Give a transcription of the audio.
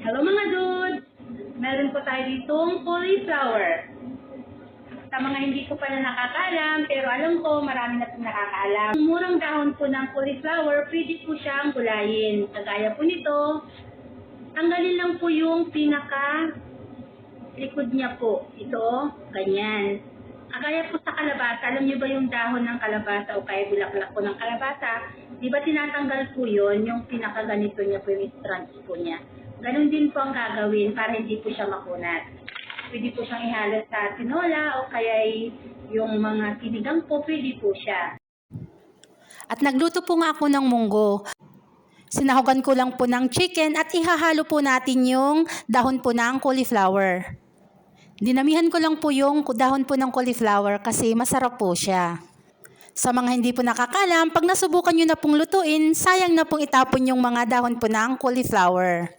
Hello mga dudes! Meron po tayo ditong cauliflower. Sa mga hindi ko pa na nakakaalam, pero alam ko marami na pong nakakaalam. Ang murang dahon po ng cauliflower, pwede po siyang gulayin. Kagaya po nito, tanggalin lang po yung pinaka likod niya po. Ito, ganyan. Kagaya po sa kalabasa, alam niyo ba yung dahon ng kalabasa o kaya bulaklak po ng kalabasa? Di ba tinatanggal po yun, yung pinaka ganito niya po yung strands po niya. Ganon din po ang gagawin para hindi po siya makunat. Pwede po siyang ihalo sa tinola o kaya yung mga sinigang po, pwede po siya. At nagluto po nga ako ng munggo. Sinahugan ko lang po ng chicken at ihahalo po natin yung dahon po ng cauliflower. Dinamihan ko lang po yung dahon po ng cauliflower kasi masarap po siya. Sa mga hindi po nakakalam, pag nasubukan nyo na pong lutuin, sayang na pong itapon yung mga dahon po ng cauliflower.